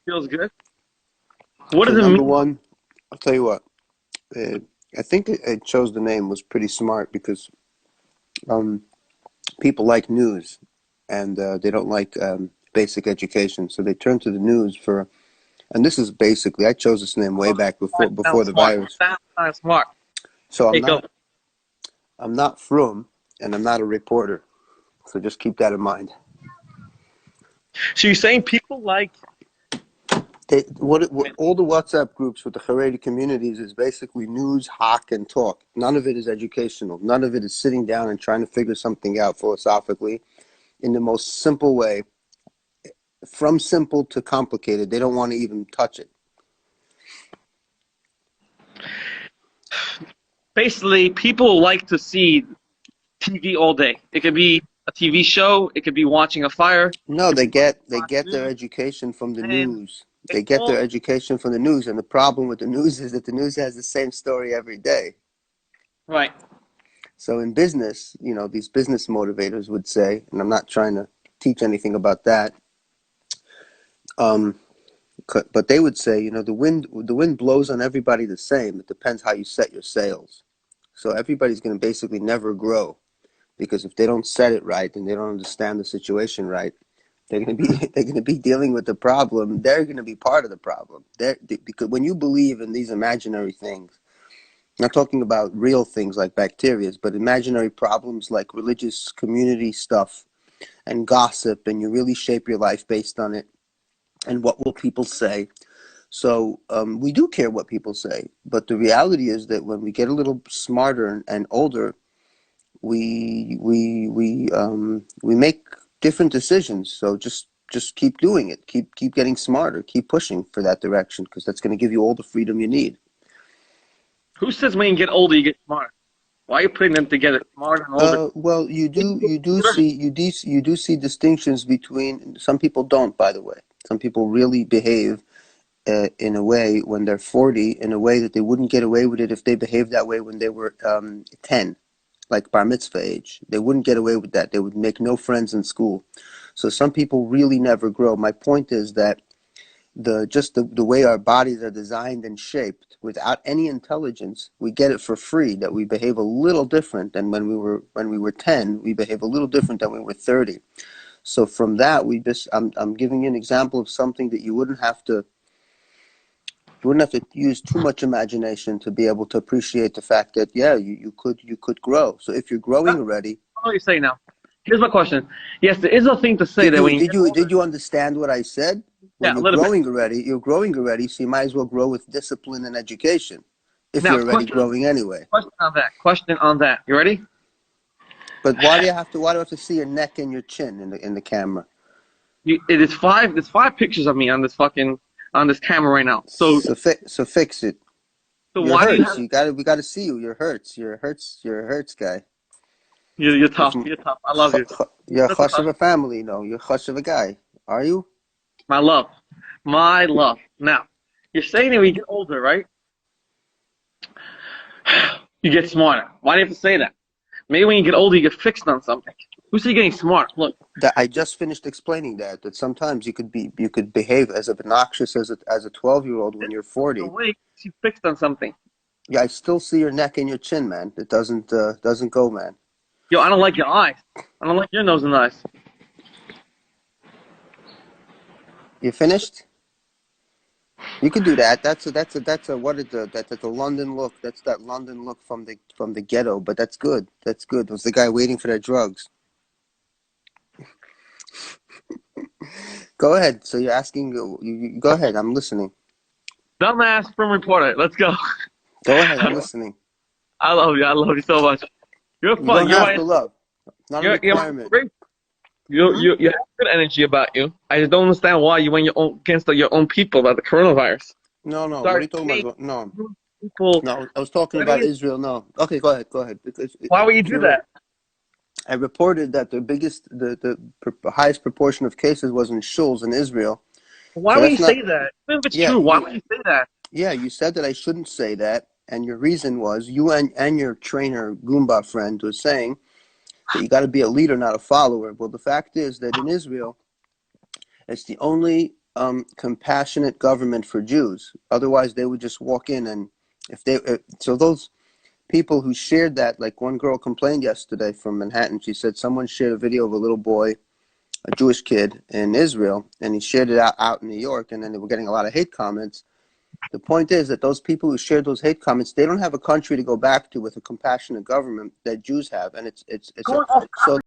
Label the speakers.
Speaker 1: Feels good. What
Speaker 2: So
Speaker 1: does it
Speaker 2: number
Speaker 1: mean?
Speaker 2: one, I'll tell you what. Uh, I think it chose the name was pretty smart because um, people like news, and they don't like basic education, so they turn to the news for. And this is basically, I chose this name way
Speaker 1: Oh,
Speaker 2: back
Speaker 1: sounds
Speaker 2: before the
Speaker 1: smart.
Speaker 2: virus.
Speaker 1: That sounds smart.
Speaker 2: So
Speaker 1: Okay, go.
Speaker 2: I'm not from, and I'm not a reporter. So just keep that in mind.
Speaker 1: So you're saying people like
Speaker 2: What all the WhatsApp groups with the Haredi communities is basically news, hack, and talk. None of it is educational. None of it is sitting down and trying to figure something out philosophically in the most simple way, from simple to complicated. They don't want to even touch it.
Speaker 1: basically people like to see TV all day. It could be a TV show. It could be watching a fire. It
Speaker 2: No,
Speaker 1: could be
Speaker 2: they
Speaker 1: watching
Speaker 2: get their
Speaker 1: news,
Speaker 2: education from the
Speaker 1: and
Speaker 2: news.
Speaker 1: it's
Speaker 2: They get their
Speaker 1: all
Speaker 2: education from the news, and the problem with the news is that the news has the same story every day.
Speaker 1: right.
Speaker 2: So in business, these business motivators would say, and I'm not trying to teach anything about that, um, but they would say, the wind blows on everybody the same. It depends how you set your sails. So everybody's going to basically never grow because if they don't set it right and they don't understand the situation right, they're going to be dealing with the problem. They're going to be part of the problem. Because when you believe in these imaginary things, not talking about real things like bacteria, but imaginary problems like religious community stuff and gossip, and you really shape your life based on it. And what will people say? So we do care what people say, but the reality is that when we get a little smarter and older, we make different decisions. So just keep doing it. Keep getting smarter. Keep pushing for that direction because that's going to give you all the freedom you need.
Speaker 1: Who says when you get older you get smarter? Why are you putting them together, smart and older?
Speaker 2: Well, you do see distinctions between. Some people don't, by the way. Some people really behave in a way when they're 40 in a way that they wouldn't get away with it if they behaved that way when they were 10, like bar mitzvah age. They wouldn't get away with that. They would make no friends in school. So some people really never grow. My point is that the way our bodies are designed and shaped without any intelligence, we get it for free that we behave a little different than when we were 10. We behave a little different than when we were 30. So from that, I'm giving you an example of something that you wouldn't have to use too much imagination to be able to appreciate the fact that, yeah, you could grow. So if you're
Speaker 1: That's
Speaker 2: growing already,
Speaker 1: what you say now. Here's my question. Yes, there is a thing to say
Speaker 2: did
Speaker 1: that
Speaker 2: you
Speaker 1: when you
Speaker 2: did
Speaker 1: get
Speaker 2: you
Speaker 1: older,
Speaker 2: did you understand what I said? When
Speaker 1: yeah, a
Speaker 2: you're
Speaker 1: little bit.
Speaker 2: growing already, so you might as well grow with discipline and education if
Speaker 1: Now,
Speaker 2: you're already growing anyway.
Speaker 1: question on that. Question on that. You ready?
Speaker 2: But why do I have to see your neck and your chin in the camera?
Speaker 1: It is five. There's five pictures of me on this fucking on this camera right now.
Speaker 2: So fix it.
Speaker 1: So
Speaker 2: Your
Speaker 1: why do you
Speaker 2: hurts.
Speaker 1: have?
Speaker 2: We gotta see you. Your hurts. Your hurts guy.
Speaker 1: You're
Speaker 2: You're
Speaker 1: tough.
Speaker 2: from
Speaker 1: You're tough. I love you.
Speaker 2: you're a
Speaker 1: That's a
Speaker 2: hush
Speaker 1: tough.
Speaker 2: of a family, no. You're a hush of a guy. Are you?
Speaker 1: My love. My love. Now, you're saying that when you get older, right? You get smarter. Why do you have to say that? Maybe when you get older, you get fixed on something. Who said you're getting smart? Look,
Speaker 2: That I just finished explaining that sometimes you could behave as obnoxious as a 12-year-old when you're
Speaker 1: the
Speaker 2: 40.
Speaker 1: way you fixed on something.
Speaker 2: Yeah, I still see your neck and your chin, man. It doesn't go, man.
Speaker 1: Yo, I don't like your eyes. I don't like your nose and eyes.
Speaker 2: You finished? You can do that. That's a what is that's a London look. That's that London look from the ghetto. But that's good. That's good. Was the guy waiting for their drugs? Go ahead. So you're asking. You go ahead. I'm listening.
Speaker 1: Dumbass from reporter. Let's go.
Speaker 2: Go ahead. I'm listening.
Speaker 1: I love you. I love you so much. You're
Speaker 2: You
Speaker 1: fun.
Speaker 2: don't have to love. Not a
Speaker 1: You're my
Speaker 2: requirement.
Speaker 1: great.
Speaker 2: Hmm?
Speaker 1: You have good energy about you. I just don't understand why you went your own against your own people about the coronavirus.
Speaker 2: No, no. What are
Speaker 1: Sorry,
Speaker 2: you talking
Speaker 1: me,
Speaker 2: about? No,
Speaker 1: people.
Speaker 2: no. I was talking
Speaker 1: What do
Speaker 2: about
Speaker 1: you?
Speaker 2: Israel. No. Okay, go ahead. Go ahead. Because
Speaker 1: Why would you
Speaker 2: if
Speaker 1: do
Speaker 2: you're,
Speaker 1: that?
Speaker 2: I reported that the highest proportion of cases was in shuls in Israel.
Speaker 1: Why
Speaker 2: So
Speaker 1: would you
Speaker 2: that's not.
Speaker 1: say that? Even if it's
Speaker 2: Yeah,
Speaker 1: true, why would you say that?
Speaker 2: yeah. You said that I shouldn't say that, and your reason was you and your trainer Goomba friend was saying that you got to be a leader, not a follower. Well, the fact is that in Israel, it's the only compassionate government for Jews. Otherwise, they would just walk in, and so those people who shared that, like one girl complained yesterday from Manhattan. She said someone shared a video of a little boy, a Jewish kid in Israel, and he shared it out in New York, and then they were getting a lot of hate comments. The point is that those people who shared those hate comments, they don't have a country to go back to with a compassionate government that Jews have, and it's
Speaker 1: Going off
Speaker 2: so